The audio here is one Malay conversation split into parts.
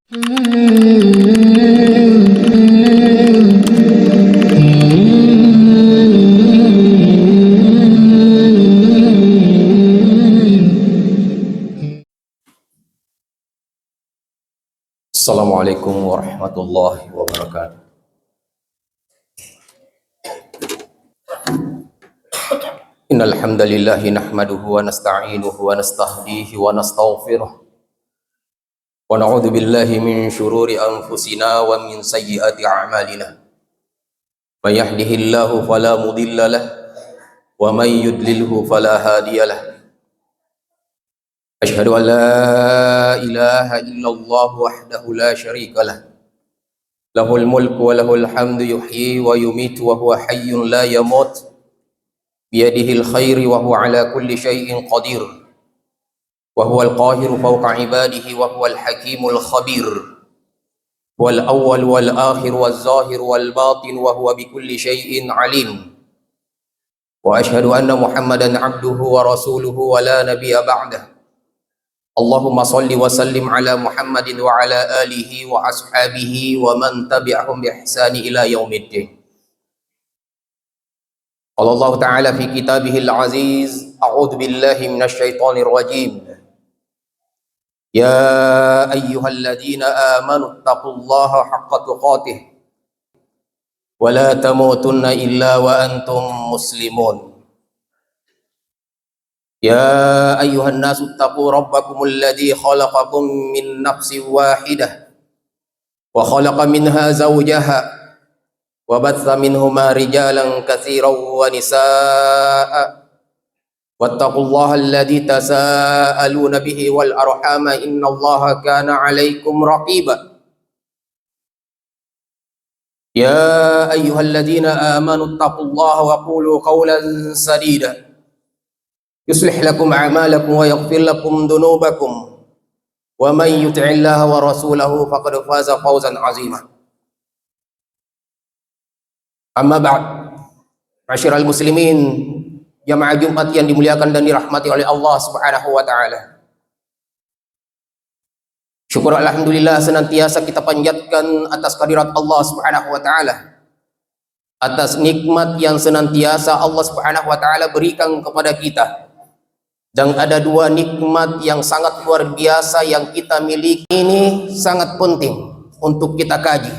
Assalamualaikum warahmatullahi wabarakatuh. Innal hamdalillah nahmaduhu wa nasta'inuhu wa nastahdihi wa nastaghfiruh wa na'udzu billahi min shururi anfusina wa min sayyiati a'malina. May yahdihillahu fala mudilla lahu wa may yudlilhu fala hadiya lahu. Asyhadu an la ilaha illallah wahdahu la syarika lah. Lahul mulku wa lahul hamdu yuhyi wa yumitu wa huwa hayyun la yamut. Biyadihil khairi wa huwa ala kulli syai'in qadir. Wa huwal qahiru fawqa ibadihi wa huwal hakimul khabir. Wal awwal wal akhir wal zahir wal batin wa huwa bikulli syai'in alim. Wa asyhadu anna Muhammadan abduhu wa rasuluhu wa la nabiyya ba'dah. Allahumma salli wa sallim ala Muhammadin wa ala alihi wa ashabihi wa man tabi'ahum bi ihsani ila yaumiddin. Qala Allah Ta'ala fi kitabihil aziz, a'udzu billahi minasy syaithanir rajim. Ya ayyuhalladzina amanu taqullaha haqqa tuqatih wa la tamutunna illa wa antum muslimun. يا أيها الناس اتقوا ربكم الذي خلقكم من نفس واحدة وخلق منها زوجها وبث منهما رجالا كثيرا ونساء واتقوا الله الذي تساءلون به والأرحام إن الله كان عليكم رقيبا يا أيها الذين آمنوا اتقوا الله وقولوا قولا سديدا يصلح لكم أعمالكم ويغفر لكم ذنوبكم ومن يطع الله ورسوله فقد فاز فوزا عظيما. Amma ba'd, ma'asyiral muslimin, jamaah Jumat yang dimuliakan dan dirahmati oleh Allah Subhanahu wa taala. Syukur alhamdulillah senantiasa kita panjatkan atas kehadirat Allah Subhanahu wa taala, atas nikmat yang senantiasa Allah Subhanahu wa taala berikan kepada kita. Dan ada dua nikmat yang sangat luar biasa yang kita miliki, ini sangat penting untuk kita kaji.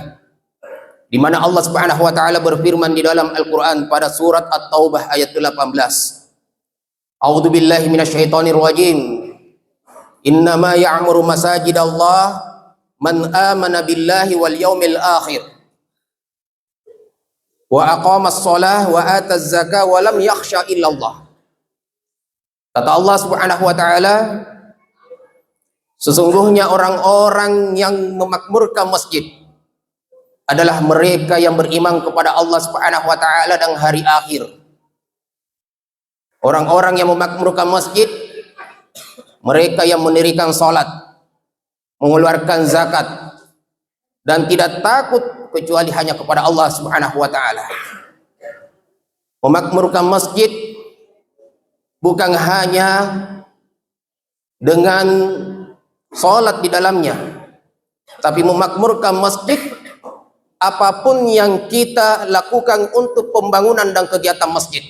Di mana Allah Subhanahu wa taala berfirman di dalam Al-Qur'an pada surat At-Taubah ayat 18. A'udzu billahi minasyaitonir rajim. Innama ya'muru masajidallah man amana billahi wal yaumil akhir wa aqamas shalah wa ataz zakah wa lam yakhsha illallah. Kata Allah Subhanahu wa taala, sesungguhnya orang-orang yang memakmurkan masjid adalah mereka yang beriman kepada Allah Subhanahu wa taala dan hari akhir. Orang-orang yang memakmurkan masjid, mereka yang mendirikan salat, mengeluarkan zakat, dan tidak takut kecuali hanya kepada Allah Subhanahu wa taala. Memakmurkan masjid bukan hanya dengan sholat di dalamnya, tapi memakmurkan masjid apapun yang kita lakukan untuk pembangunan dan kegiatan masjid.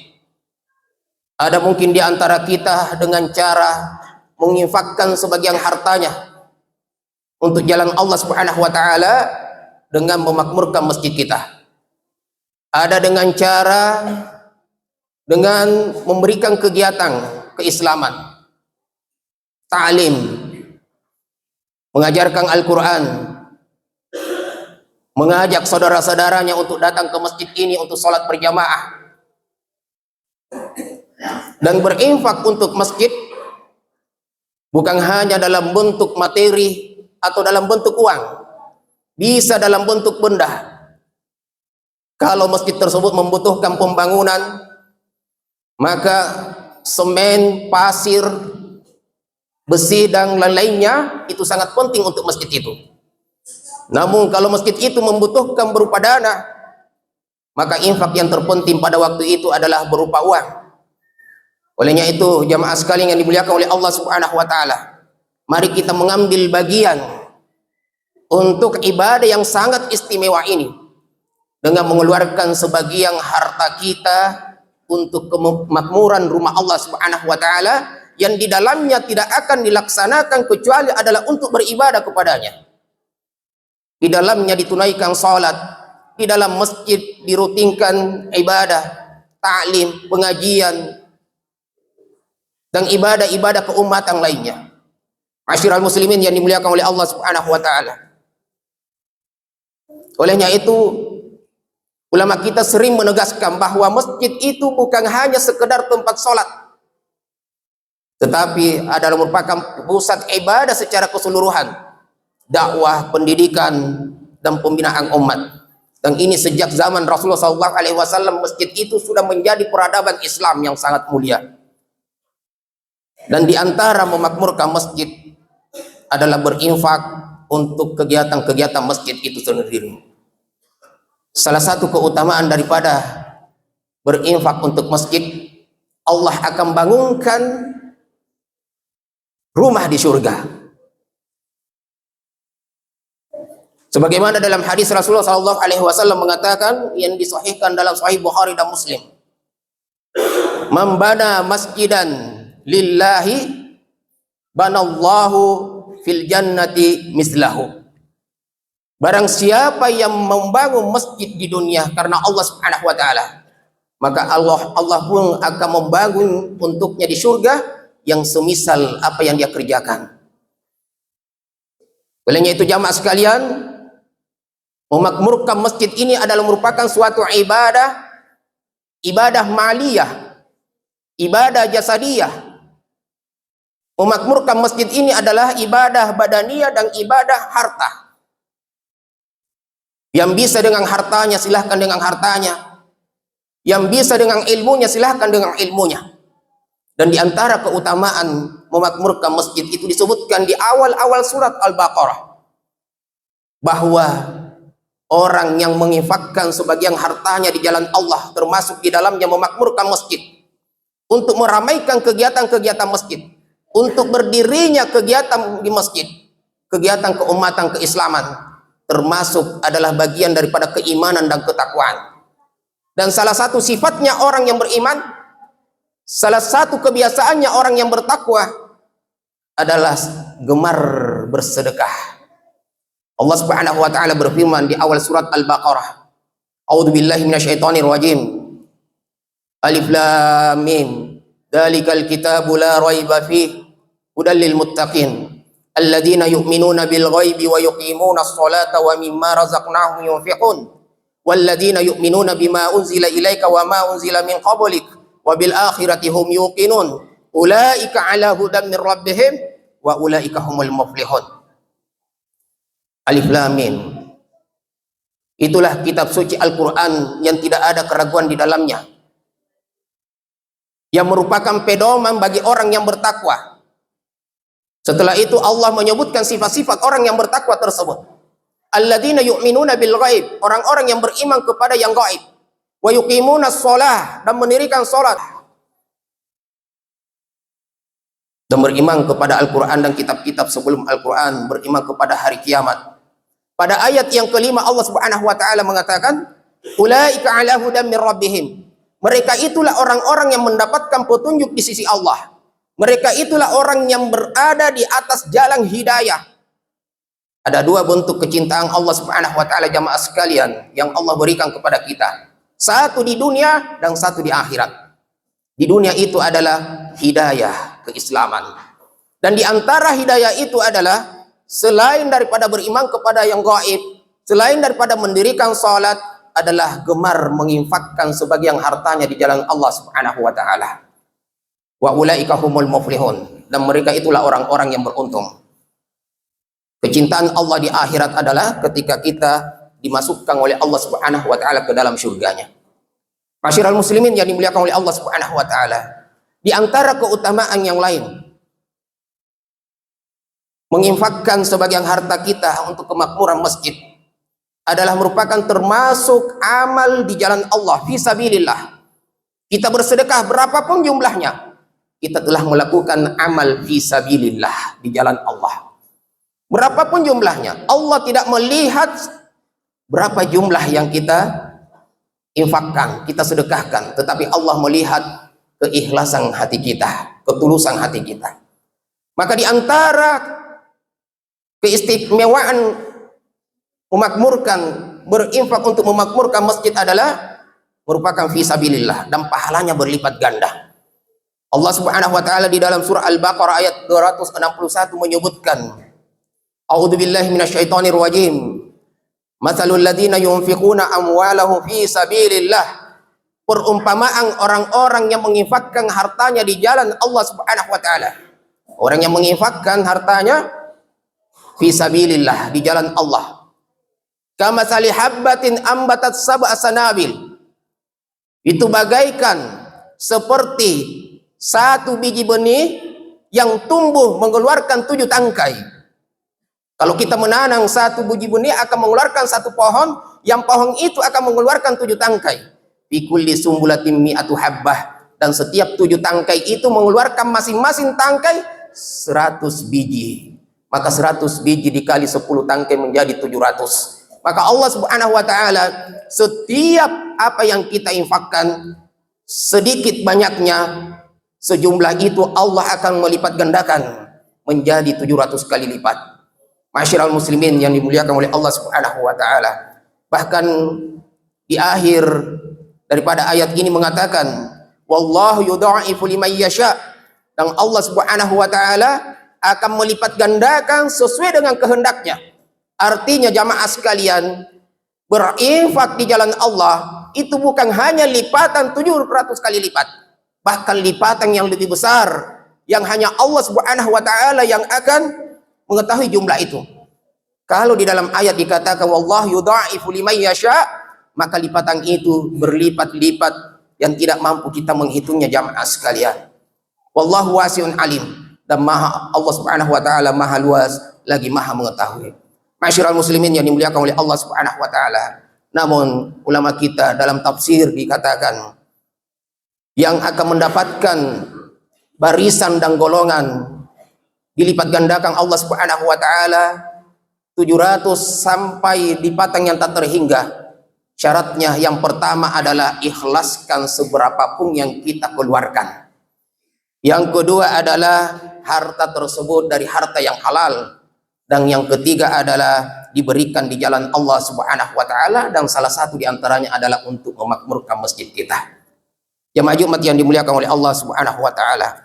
Ada mungkin di antara kita dengan cara menginfakkan sebagian hartanya untuk jalan Allah Subhanahu wa taala dengan memakmurkan masjid kita. Ada dengan cara dengan memberikan kegiatan keislaman, ta'lim, mengajarkan Al-Quran, mengajak saudara-saudaranya untuk datang ke masjid ini untuk sholat berjamaah, dan berinfak untuk masjid bukan hanya dalam bentuk materi atau dalam bentuk uang, bisa dalam bentuk benda. Kalau masjid tersebut membutuhkan pembangunan, maka semen, pasir, besi dan lain-lainnya itu sangat penting untuk masjid itu. Namun kalau masjid itu membutuhkan berupa dana, maka infak yang terpenting pada waktu itu adalah berupa uang. Olehnya itu, jamaah sekalian yang dimuliakan oleh Allah Subhanahu wa taala, mari kita mengambil bagian untuk ibadah yang sangat istimewa ini dengan mengeluarkan sebagian harta kita untuk kemakmuran rumah Allah Subhanahu wa taala yang di dalamnya tidak akan dilaksanakan kecuali adalah untuk beribadah kepadanya. Di dalamnya ditunaikan salat, di dalam masjid dirutinkan ibadah, ta'lim, pengajian, dan ibadah-ibadah keumatan lainnya. Masyiral muslimin yang dimuliakan oleh Allah Subhanahu wa taala. Olehnya itu, ulama kita sering menegaskan bahwa masjid itu bukan hanya sekedar tempat sholat, tetapi adalah merupakan pusat ibadah secara keseluruhan, dakwah, pendidikan, dan pembinaan umat. Dan ini sejak zaman Rasulullah SAW, masjid itu sudah menjadi peradaban Islam yang sangat mulia. Dan di antara memakmurkan masjid adalah berinfak untuk kegiatan-kegiatan masjid itu sendiri. Salah satu keutamaan daripada berinfak untuk masjid, Allah akan bangunkan rumah di surga. Sebagaimana dalam hadis Rasulullah SAW mengatakan, yang disahihkan dalam Sahih Bukhari dan Muslim, "Man bana masjidan lillahi banallahu fil jannati mislahu." Barang siapa yang membangun masjid di dunia karena Allah Subhanahu wa taala, maka Allah pun akan membangun untuknya di surga yang semisal apa yang dia kerjakan. Olehnya itu jamaah sekalian, memakmurkan masjid ini adalah merupakan suatu ibadah maliyah, ibadah jasadiyah. Memakmurkan masjid ini adalah ibadah badaniyah dan ibadah harta. Yang bisa dengan hartanya silahkan dengan hartanya, yang bisa dengan ilmunya silahkan dengan ilmunya. Dan di antara keutamaan memakmurkan masjid itu disebutkan di awal-awal surat Al-Baqarah, bahwa orang yang menginfakkan sebagian hartanya di jalan Allah, termasuk di dalamnya memakmurkan masjid, untuk meramaikan kegiatan-kegiatan masjid, untuk berdirinya kegiatan di masjid, kegiatan keumatan keislaman, termasuk adalah bagian daripada keimanan dan ketakwaan. Dan salah satu sifatnya orang yang beriman, salah satu kebiasaannya orang yang bertakwa adalah gemar bersedekah. Allah Subhanahu wa taala berfirman di awal surat Al-Baqarah, "A'udzubillahi minasyaitonir rajim. Alif lam mim. Dzalikal kitabu la raiba fihi hudal lil muttaqin. Alladzina yu'minuna bil ghaibi wa yuqimuna as-salata wa mimma razaqnahum yunfiqun. Walladzina yu'minuna bima unzila ilaika wa ma unzila min qablik wa bil akhirati hum yuqinun. Ulaika ala hudan min rabbihim wa ulaika humul muflihun." Alif lam mim. Itulah kitab suci Al-Qur'an yang tidak ada keraguan di dalamnya, yang merupakan pedoman bagi orang yang bertakwa. Setelah itu Allah menyebutkan sifat-sifat orang yang bertakwa tersebut. Alladzina yu'minuna bil ghaib, orang-orang yang beriman kepada yang gaib. Wa yuqimuna shalah, dan mendirikan salat. Dan beriman kepada Al-Quran dan kitab-kitab sebelum Al-Quran, beriman kepada hari kiamat. Pada ayat yang kelima Allah Subhanahu wa taala mengatakan, "Ulaika ala hudan min rabbihim." Mereka itulah orang-orang yang mendapatkan petunjuk di sisi Allah. Mereka itulah orang yang berada di atas jalan hidayah. Ada dua bentuk kecintaan Allah Subhanahu wa taala jamaah sekalian yang Allah berikan kepada kita. Satu di dunia dan satu di akhirat. Di dunia itu adalah hidayah keislaman. Dan di antara hidayah itu adalah selain daripada beriman kepada yang gaib, selain daripada mendirikan salat, adalah gemar menginfakkan sebagian hartanya di jalan Allah Subhanahu wa taala. Wa ulaika humul muflihun, dan mereka itulah orang-orang yang beruntung. Kecintaan Allah di akhirat adalah ketika kita dimasukkan oleh Allah Subhanahu wa taala ke dalam surganya. Masyiral muslimin yang dimuliakan oleh Allah Subhanahu wa taala, di antara keutamaan yang lain, menginfakkan sebagian harta kita untuk kemakmuran masjid adalah merupakan termasuk amal di jalan Allah, fisabilillah. Kita bersedekah berapapun jumlahnya, kita telah melakukan amal fisabilillah di jalan Allah. Berapapun jumlahnya, Allah tidak melihat berapa jumlah yang kita infakkan, kita sedekahkan, tetapi Allah melihat keikhlasan hati kita, ketulusan hati kita. Maka di antara keistimewaan memakmurkan, berinfak untuk memakmurkan masjid adalah merupakan fisabilillah dan pahalanya berlipat ganda. Allah Subhanahu wa taala di dalam surah Al-Baqarah ayat 261 menyebutkan, A'udzubillahi minasyaitonir rajim. Matsalul ladzina yunfiquna amwalahum fi sabilillah. Perumpamaan orang-orang yang menginfakkan hartanya di jalan Allah Subhanahu wa taala. Orang yang menginfakkan hartanya fi sabilillah, di jalan Allah. Kamatsali habbatin ambatat sab'a sanabil. Itu bagaikan seperti satu biji benih yang tumbuh mengeluarkan 7 tangkai. Kalau kita menanam satu biji benih akan mengeluarkan satu pohon, yang pohon itu akan mengeluarkan 7 tangkai. Fi kulli sumbulatin mi'atu habbah, dan setiap 7 tangkai itu mengeluarkan masing-masing tangkai 100 biji. Maka 100 biji dikali 10 tangkai menjadi 700. Maka Allah Subhanahu wa taala, setiap apa yang kita infakkan, sedikit banyaknya, sejumlah itu Allah akan melipat gandakan menjadi 700 kali lipat. Masyiral muslimin yang dimuliakan oleh Allah Subhanahu wa taala. Bahkan di akhir daripada ayat ini mengatakan, wallahu yudha'ifu liman yasha, dan Allah Subhanahu wa taala akan melipat gandakan sesuai dengan kehendaknya. Artinya jamaah sekalian, berinfak di jalan Allah itu bukan hanya lipatan 700 kali lipat, bahkan lipatan yang lebih besar yang hanya Allah Subhanahu wa taala yang akan mengetahui jumlah itu. Kalau di dalam ayat dikatakan wallahu yudha'ifu liman yasha, maka lipatan itu berlipat-lipat yang tidak mampu kita menghitungnya jamaah sekalian. Wallahu wasi'un alim, dan Allah Subhanahu wa taala maha luas lagi maha mengetahui. Masyiral muslimin yang dimuliakan oleh Allah Subhanahu wa taala. Namun ulama kita dalam tafsir dikatakan yang akan mendapatkan barisan dan golongan dilipat gandakan Allah Subhanahu wa taala 700 sampai lipatan yang tak terhingga. Syaratnya yang pertama adalah ikhlaskan seberapapun yang kita keluarkan. Yang kedua adalah harta tersebut dari harta yang halal. Dan yang ketiga adalah diberikan di jalan Allah Subhanahu wa taala, dan salah satu di antaranya adalah untuk memakmurkan masjid kita. Jemaah Jumat yang dimuliakan oleh Allah Subhanahu wa taala.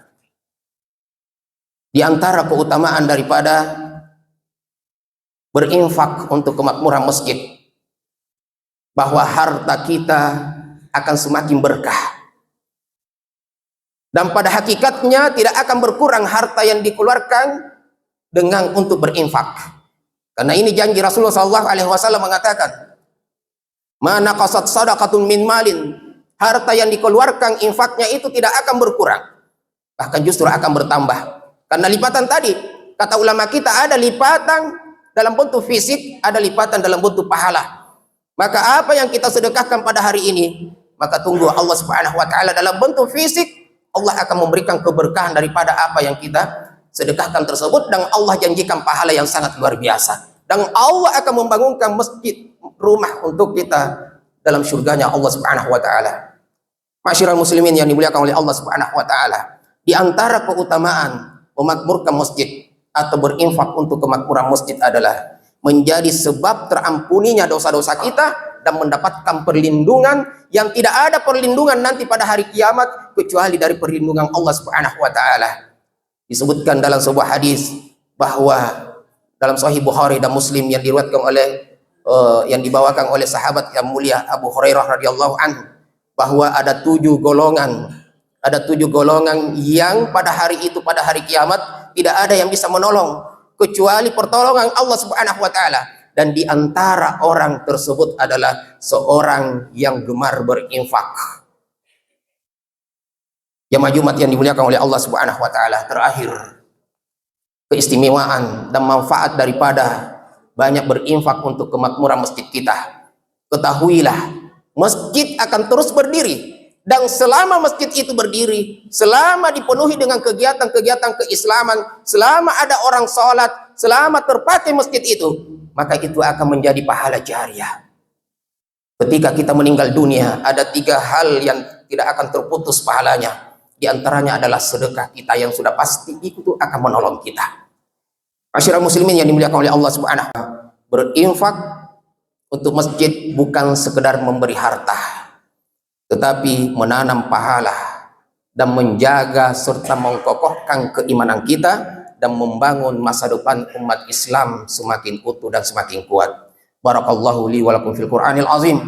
Di antara keutamaan daripada berinfak untuk kemakmuran masjid, bahwa harta kita akan semakin berkah. Dan pada hakikatnya tidak akan berkurang harta yang dikeluarkan dengan untuk berinfak. Karena ini janji Rasulullah SAW mengatakan, "Ma naqasat sadaqatun min malin." Harta yang dikeluarkan infaknya itu tidak akan berkurang, bahkan justru akan bertambah. Karena lipatan tadi, kata ulama kita, ada lipatan dalam bentuk fisik, ada lipatan dalam bentuk pahala. Maka apa yang kita sedekahkan pada hari ini, maka tunggu Allah Subhanahu wa taala dalam bentuk fisik, Allah akan memberikan keberkahan daripada apa yang kita sedekahkan tersebut, dan Allah janjikan pahala yang sangat luar biasa. Dan Allah akan membangunkan masjid, rumah untuk kita dalam surganya Allah Subhanahu wa taala. Masyiral muslimin yang dimuliakan oleh Allah Subhanahu wa taala, di antara keutamaan memakmurkan masjid atau berinfak untuk kemakmuran masjid adalah menjadi sebab terampuninya dosa-dosa kita dan mendapatkan perlindungan yang tidak ada perlindungan nanti pada hari kiamat kecuali dari perlindungan Allah Subhanahu wa taala. Disebutkan dalam sebuah hadis bahwa dalam Sahih Bukhari dan Muslim yang diriwayatkan oleh yang dibawakan oleh sahabat yang mulia Abu Hurairah radhiyallahu anhu, bahwa ada 7 golongan. Ada 7 golongan yang pada hari itu, pada hari kiamat, tidak ada yang bisa menolong kecuali pertolongan Allah Subhanahu wa taala. Dan di antara orang tersebut adalah seorang yang gemar berinfak. Jemaah Jumat yang dimuliakan oleh Allah Subhanahu wa taala, terakhir keistimewaan dan manfaat daripada banyak berinfak untuk kemakmuran masjid kita. Ketahuilah, masjid akan terus berdiri. Dan selama masjid itu berdiri, selama dipenuhi dengan kegiatan-kegiatan keislaman, selama ada orang sholat, selama terpakai masjid itu, maka itu akan menjadi pahala jariah. Ketika kita meninggal dunia, ada 3 hal yang tidak akan terputus pahalanya. Di antaranya adalah sedekah kita yang sudah pasti itu akan menolong kita. Masyarakat muslimin yang dimuliakan oleh Allah Subhanahu wa taala, berinfak untuk masjid bukan sekedar memberi harta, tetapi menanam pahala dan menjaga serta mengkokohkan keimanan kita dan membangun masa depan umat Islam semakin utuh dan semakin kuat. Barakallahu li wa lakum fil Qur'anil azim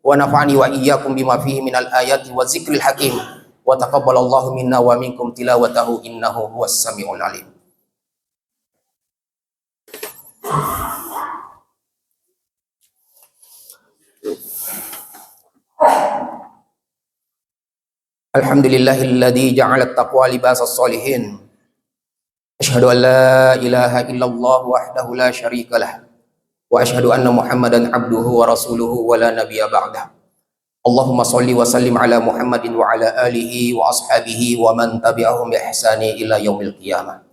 wa nafa'ani wa iyyakum bima fihi minal ayati wa zikril hakim wa taqabbalallahu minna wa minkum tilawatahu innahu huwas samiul alim. Alhamdulillahilladzi ja'ala at-taqwa libasas sholihin. Asyhadu an la ilaha illallah wahdahu la syarika lah. Wa asyhadu anna Muhammadan abduhu wa rasuluhu wa la nabiyya ba'dah. Allahumma sholli wa sallim ala Muhammadin wa ala alihi wa ashabihi wa man tabi'ahum bi ihsani ila yaumil qiyamah.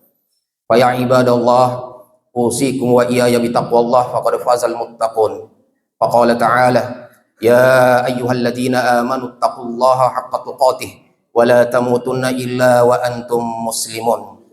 Fa ya ibadallah, usikum wa iyaya bi taqwallah faqad fazal muttaqun. Fa qala ta'ala, ya ayyuhalladzina amanu taqullaha haqqa tuqatih wa la tamutunna illa wa antum muslimun.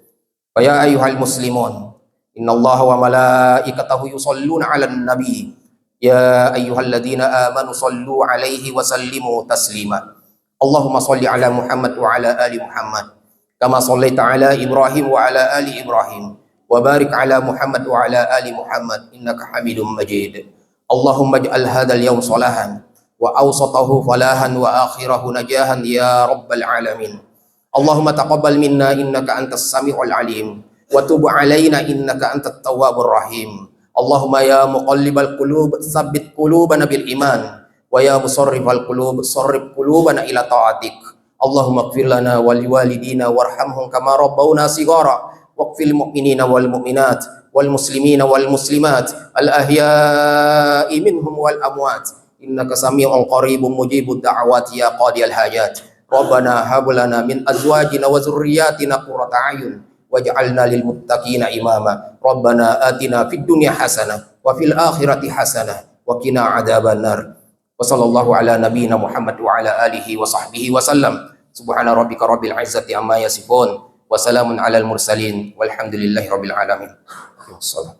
Fa ya ayyuhal muslimun, innallaha wa malaikatahu yusholluna 'alan nabi. Ya ayyuhalladzina amanu sallu alaihi wa sallimu taslima. Allahumma salli ala Muhammad wa ala ali Muhammad kama shallaita ala Ibrahim wa ala ali Ibrahim wa barik ala Muhammad wa ala ali Muhammad innaka Hamidum Majid. Allahumma ij'al hadzal yawm salahan wa awsatahu falahan wa akhirahu najahan ya rabbal alamin. Allahumma taqabbal minna innaka antas samiul alim wa tub alaina innaka antat tawwabur rahim. Allahumma ya muqallibal qulub tsabbit qulubana bil iman wa ya musarrifal qulub sarrif qulubana ila ta'atik. Allahumma ighfir lana wa liwalidina warhamhum kama rabbawna shighara waghfir mu'minina wal mu'minat wal muslimina wal muslimat al ahya'i minhum wal amwat innaka sami'un qaribun mujibud da'awati ya qadiyal hajat. Rabbana hab lana min azwajina wa dzurriyyatina qurrata a'yun waj'alna lil muttaqina imama. Rabbana atina fid dunya hasanah wa fil akhirati hasanah wa qina adzabannar. Wa sallallahu ala nabiyyina Muhammad wa ala alihi wa sahbihi wa sallam. Subhana rabbika rabbil izzati amma yasifun wa salamun alal mursalin walhamdulillahi rabbil alamin. Wassalam.